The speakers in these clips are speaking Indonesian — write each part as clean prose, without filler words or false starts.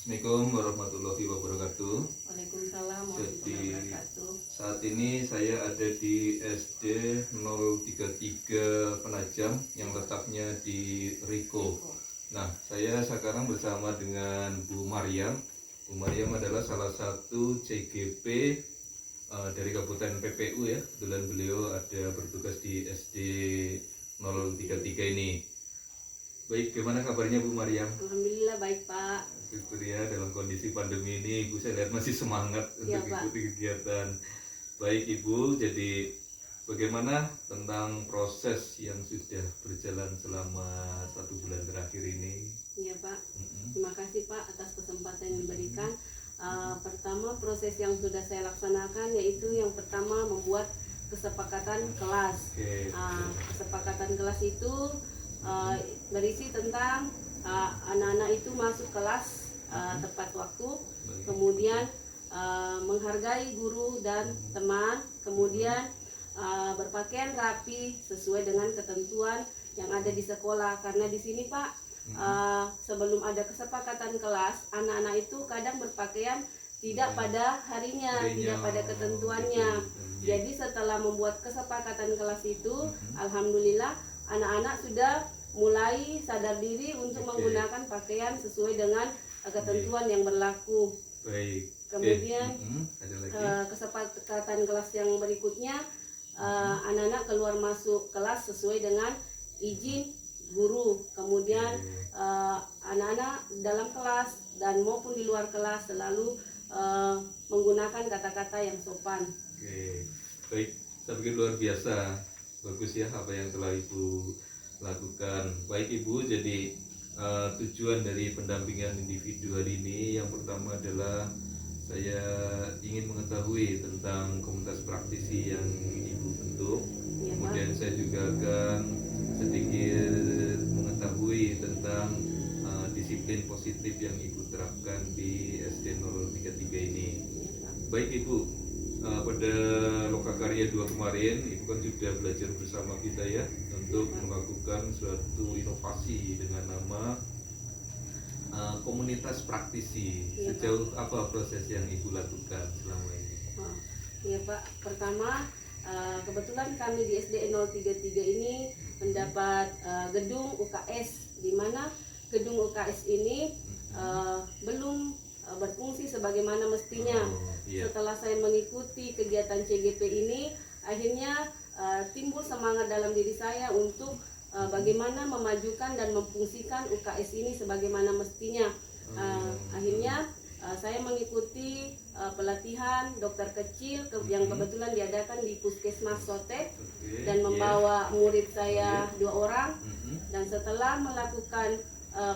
Assalamualaikum warahmatullahi wabarakatuh. Waalaikumsalam Jadi warahmatullahi wabarakatuh. saat ini saya ada di SD 033 Penajam yang letaknya di Riko. Nah, saya sekarang bersama dengan Bu Maryam. Bu Maryam adalah salah satu CGP dari Kabupaten PPU ya. Kebetulan beliau ada bertugas di SD 033 ini. Baik, gimana kabarnya Bu Maryam? Alhamdulillah baik Pak. Syukur ya, dalam kondisi pandemi ini Ibu saya lihat masih semangat Ya, untuk Pak. ikuti kegiatan. Baik Ibu, jadi bagaimana tentang proses yang sudah berjalan selama 1 bulan terakhir ini? Ya Pak. Mm-mm. Terima kasih Pak atas kesempatan yang diberikan. Pertama proses yang sudah saya laksanakan yaitu yang pertama membuat kesepakatan kelas. Oke. Kesepakatan kelas itu berisi tentang anak-anak itu masuk kelas tepat waktu, Baik. kemudian menghargai guru dan teman, kemudian berpakaian rapi sesuai dengan ketentuan yang ada di sekolah. Karena di sini Pak, sebelum ada kesepakatan kelas, anak-anak itu kadang berpakaian tidak pada harinya, tidak pada ketentuannya. Jadi setelah membuat kesepakatan kelas itu, alhamdulillah anak-anak sudah mulai sadar diri untuk menggunakan pakaian sesuai dengan ketentuan yang berlaku. Baik. Kemudian Ada lagi. kesepakatan kelas yang berikutnya, anak-anak keluar masuk kelas sesuai dengan izin guru. Kemudian anak-anak dalam kelas dan maupun di luar kelas selalu menggunakan kata-kata yang sopan. Oke. Baik, saya pikir luar biasa. Bagus ya apa yang telah Ibu lakukan. Baik Ibu, jadi tujuan dari pendampingan individu hari ini yang pertama adalah saya ingin mengetahui tentang komunitas praktisi yang Ibu bentuk. Ya, Pak. Kemudian saya juga akan sedikit mengetahui tentang disiplin positif yang Ibu terapkan di SD 033 ini. Baik Ibu, pada Lokakarya 2 kemarin Ibu kan sudah belajar bersama kita ya untuk melakukan suatu inovasi dengan nama komunitas praktisi. Iya, Sejauh apa proses yang Ibu lakukan selama ini? Ya Pak, pertama kebetulan kami di SD 033 ini mendapat gedung UKS, di mana gedung UKS ini belum berfungsi sebagaimana mestinya. Iya. Setelah saya mengikuti kegiatan CGP ini, akhirnya timbul semangat dalam diri saya untuk bagaimana memajukan dan memfungsikan UKS ini sebagaimana mestinya. Akhirnya saya mengikuti pelatihan dokter kecil yang kebetulan diadakan di Puskesmas Sotek, dan membawa murid saya 2 orang. Dan setelah melakukan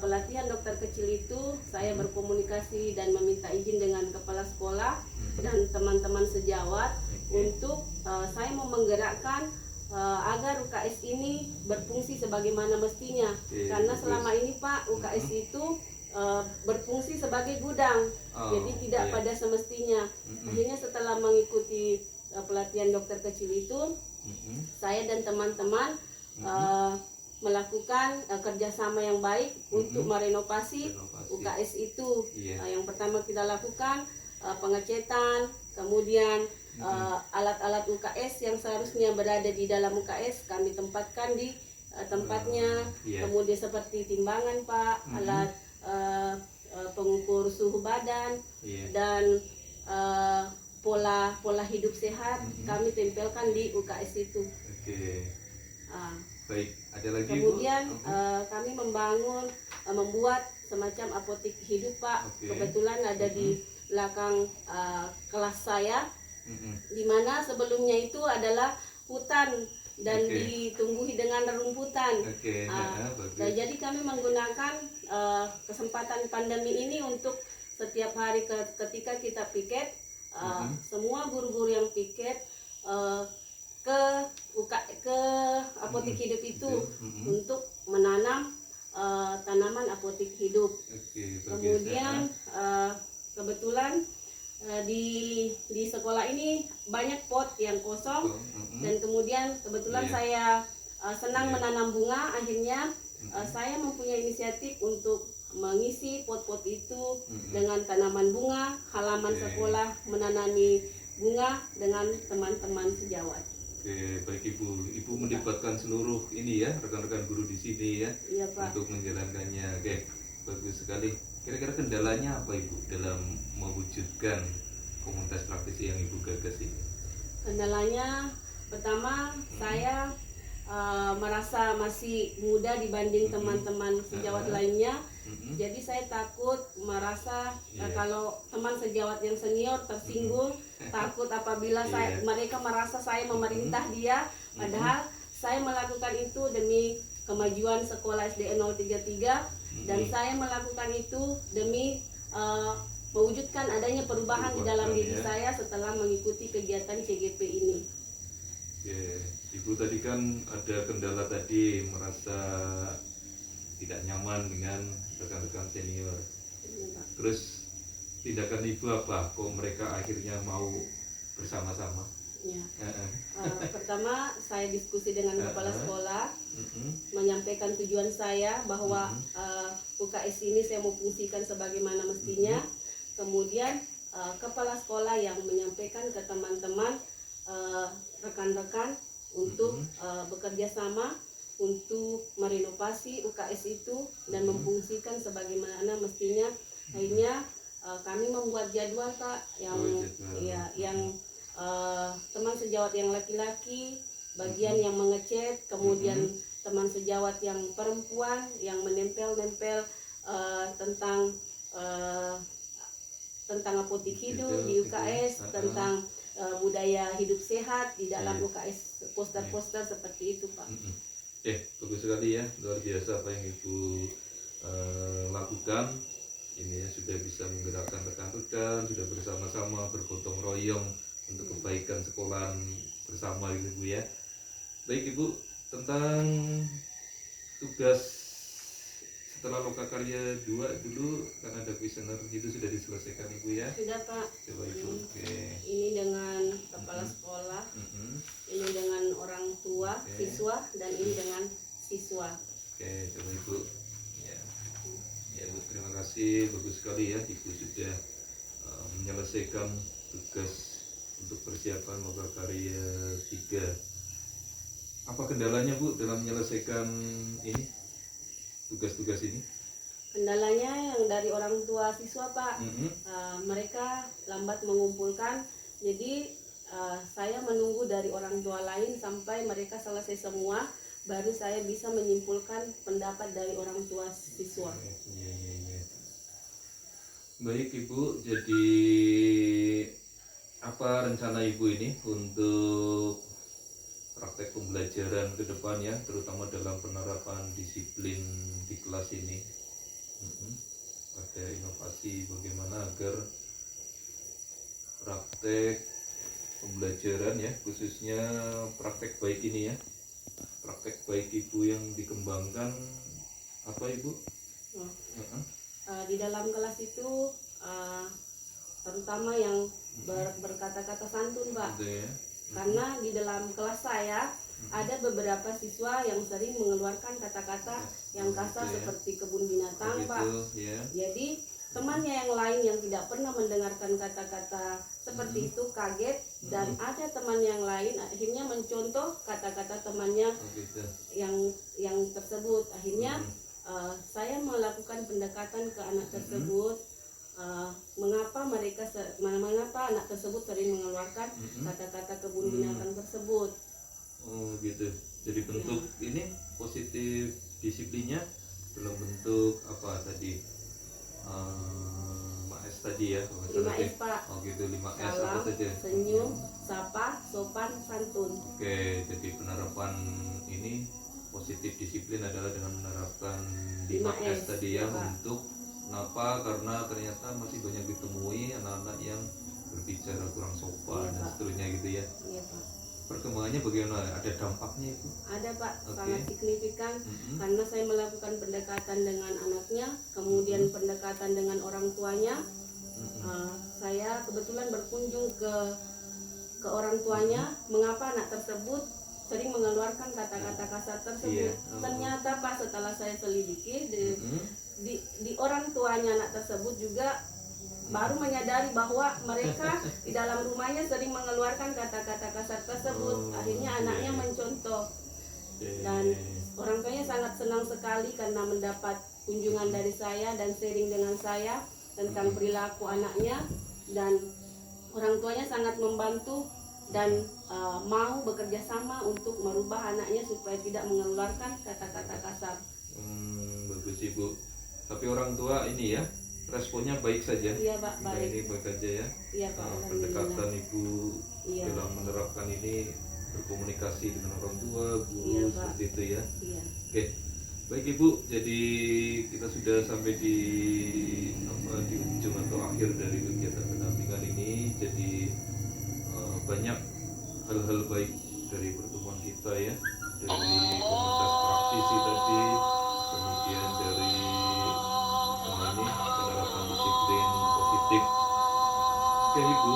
pelatihan dokter kecil itu, saya berkomunikasi dan meminta izin dengan kepala sekolah dan teman-teman sejawat untuk saya mau menggerakkan agar UKS ini berfungsi sebagaimana mestinya. Karena selama ini Pak, UKS itu berfungsi sebagai gudang, jadi tidak pada semestinya. Akhirnya setelah mengikuti pelatihan dokter kecil itu, saya dan teman-teman melakukan kerjasama yang baik untuk merenovasi UKS itu. Yang pertama kita lakukan pengecetan, kemudian alat-alat UKS yang seharusnya berada di dalam UKS kami tempatkan di tempatnya. Kemudian seperti timbangan Pak, alat pengukur suhu badan, dan pola hidup sehat kami tempelkan di UKS itu. Baik, ada lagi kemudian kami membuat semacam apotek hidup Pak. Kebetulan ada di belakang kelas saya, di mana sebelumnya itu adalah hutan dan ditumbuhi dengan rerumputan. Nah, jadi kami menggunakan kesempatan pandemi ini untuk setiap hari ketika kita piket, semua guru-guru yang piket ke apotek hidup itu untuk menanam tanaman apotek hidup. Kemudian kebetulan di sekolah ini banyak pot yang kosong, dan kemudian kebetulan saya senang menanam bunga. Akhirnya saya mempunyai inisiatif untuk mengisi pot-pot itu Mm-mm. dengan tanaman bunga, halaman Oke. sekolah menanami bunga dengan teman-teman sejawat. Oke, baik Ibu. Ibu melibatkan seluruh ini ya, rekan-rekan guru di sini ya, Iya Pak. untuk menjalankannya. Oke, bagus sekali. Kira-kira kendalanya apa Ibu dalam mewujudkan komunitas praktisi yang Ibu gagas ini? Kendalanya pertama saya merasa masih muda dibanding teman-teman sejawat lainnya. Mm-mm. Jadi saya takut merasa Iya. kalau teman sejawat yang senior tersinggung, takut apabila Iya. mereka merasa saya memerintah dia, padahal saya melakukan itu demi kemajuan sekolah SD 033 dan saya melakukan itu demi mewujudkan adanya perubahan di dalam diri ya. saya setelah mengikuti kegiatan CGP ini. Oke, Ibu tadi kan ada kendala tadi, merasa tidak nyaman dengan rekan-rekan senior. Iya, Pak. Terus tindakan Ibu apa? Kok mereka akhirnya mau bersama-sama? Ya. Heeh. Pertama saya diskusi dengan kepala sekolah, Mm-mm. menyampaikan tujuan saya bahwa UKS ini saya mau fungsikan sebagaimana mestinya. Kemudian kepala sekolah yang menyampaikan ke teman-teman rekan-rekan untuk bekerja sama untuk merenovasi UKS itu dan memfungsikan sebagaimana mestinya. Akhirnya kami membuat jadwal Pak yang jadwal. yang teman sejawat yang laki-laki bagian yang mengecat, kemudian teman sejawat yang perempuan yang menempel-nempel tentang apotik hidup di UKS, tentang budaya hidup sehat di dalam UKS, poster-poster seperti itu Pak. Bagus sekali ya, luar biasa apa yang Ibu lakukan. Ini ya sudah bisa menggerakkan rekan-rekan, sudah bersama-sama bergotong royong untuk kebaikan sekolah bersama gitu Bu ya. Baik Ibu, tentang tugas setelah Lokakarya 2 dulu kan ada kuesioner itu sudah diselesaikan Ibu ya. Sudah Pak. Coba Ibu. Oke. Ini dengan kepala sekolah, ini dengan orang tua siswa, dan ini dengan siswa. Oke, coba Ibu. Ya Bu, terima kasih, bagus sekali ya Ibu sudah menyelesaikan tugas untuk persiapan Lokakarya 3. Apa kendalanya Bu dalam menyelesaikan ini tugas-tugas ini? Kendalanya yang dari orang tua siswa Pak, mereka lambat mengumpulkan, jadi saya menunggu dari orang tua lain sampai mereka selesai semua, baru saya bisa menyimpulkan pendapat dari orang tua siswa. Iya. Baik Ibu, jadi apa rencana Ibu ini untuk praktek pembelajaran ke depan ya, terutama dalam penerapan disiplin di kelas ini? Ada inovasi bagaimana agar praktek pembelajaran ya, khususnya praktek baik ini ya, praktek baik Ibu yang dikembangkan apa Ibu? Di dalam kelas itu terutama yang berkata-kata santun Pak, Ada ya. karena di dalam kelas saya ada beberapa siswa yang sering mengeluarkan kata-kata yang kasar seperti kebun binatang Pak. Ya. Jadi temannya yang lain yang tidak pernah mendengarkan kata-kata seperti itu kaget, dan ada teman yang lain akhirnya mencontoh kata-kata temannya yang tersebut. Akhirnya saya melakukan pendekatan ke anak tersebut, mengapa anak tersebut sering mengeluarkan kata-kata kebun binatang tersebut. Oh gitu. Jadi bentuk ini positif disiplinnya dalam bentuk apa tadi? 5S tadi ya, 5S Pak. Oh gitu, 5S apa Salam, saja? senyum, sapa, sopan, santun. Oke, jadi penerapan ini positif disiplin adalah dengan menerapkan 5S tadi ya, Pak. untuk kenapa? Karena ternyata masih banyak ditemui anak-anak yang berbicara kurang sopan dan seterusnya gitu ya. Iya Pak. Perkembangannya bagaimana? Ada dampaknya itu? Ada Pak, sangat signifikan karena saya melakukan pendekatan dengan anaknya, kemudian pendekatan dengan orang tuanya. Saya kebetulan berkunjung ke orang tuanya, mengapa anak tersebut sering mengeluarkan kata-kata kasar tersebut. Ternyata Pak, setelah saya selidiki di orang tuanya anak tersebut juga baru menyadari bahwa mereka di dalam rumahnya sering mengeluarkan kata-kata kasar tersebut. Akhirnya anaknya mencontoh, dan orang tuanya sangat senang sekali karena mendapat kunjungan dari saya dan sharing dengan saya tentang perilaku anaknya, dan orang tuanya sangat membantu dan mau bekerja sama untuk merubah anaknya supaya tidak mengeluarkan kata-kata kasar. Bagus Ibu. Tapi orang tua ini ya responnya baik saja. Iya Pak, Nah, baik. ini baik aja ya. Iya Pak, Pendekatan alhamdulillah. Ibu Iya. dalam menerapkan ini, berkomunikasi dengan orang tua, guru, Iya, Pak. seperti itu ya. Iya. Oke, baik Ibu. Jadi kita sudah sampai di di ujung atau akhir dari kegiatan pendampingan ini. Jadi banyak hal-hal baik dari pertemuan kita ya, dari komunitas praktisi tadi, kemudian dari ini penerapan disiplin positif. Oke Ibu,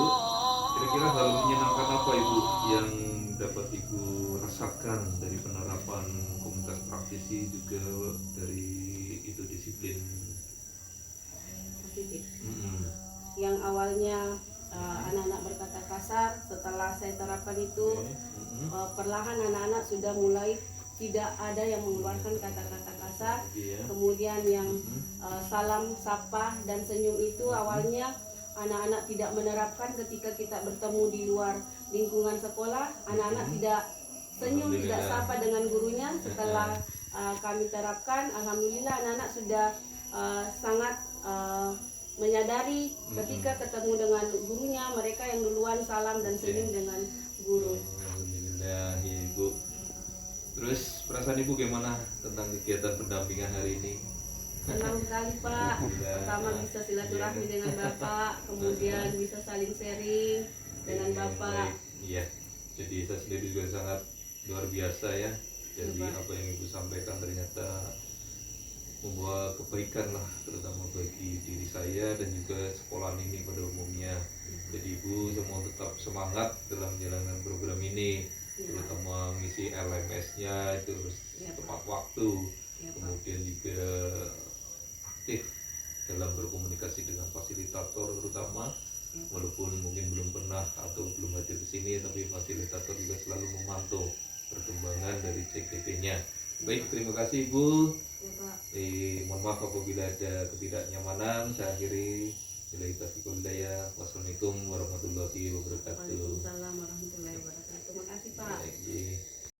kira-kira hal menyenangkan apa Ibu yang dapat Ibu rasakan dari penerapan komunitas praktisi, juga dari itu disiplin? Positif. Mm-mm. Yang awalnya anak-anak berkata kasar, setelah saya terapkan itu Oke. Mm-mm. perlahan anak-anak sudah mulai tidak ada yang mengeluarkan kata-kata kasar. Iya. Kemudian yang Mm-mm. salam, sapa, dan senyum itu awalnya anak-anak tidak menerapkan ketika kita bertemu di luar lingkungan sekolah. Anak-anak tidak senyum, tidak Alhamdulillah. sapa dengan gurunya. Setelah kami terapkan, alhamdulillah anak-anak sudah sangat menyadari ketika ketemu dengan gurunya, mereka yang duluan salam dan senyum dengan guru. Alhamdulillah ya Ibu. Terus perasaan Ibu gimana tentang kegiatan pendampingan hari ini? Senang sekali Pak. Alhamdulillah. Pertama bisa silaturahmi dengan Bapak, kemudian bisa saling sharing dengan Bapak. Baik. Iya. Jadi saya sendiri juga sangat luar biasa ya. Jadi Iya, Pak. apa yang Ibu sampaikan ternyata membawa kebaikan lah, terutama bagi diri saya dan juga sekolah ini pada umumnya. Jadi Ibu semua tetap semangat dalam menjalankan program ini, Iya. terutama misi LMS-nya itu harus Iya, Pak. tepat waktu, Iya, Pak. kemudian juga aktif dalam berkomunikasi dengan fasilitator terutama, Iya, Pak. walaupun mungkin belum pernah atau belum hadir di sini, tapi fasilitator juga selalu memantau perkembangan dari CGP-nya. Baik, terima kasih Ibu. Iya, Pak. Mohon maaf apabila ada ketidaknyamanan. Saya akhiri. Billahi taufiq wal hidayah. Wassalamualaikum warahmatullahi wabarakatuh. Waalaikumsalam warahmatullahi wabarakatuh. Terima kasih Pak. Baik.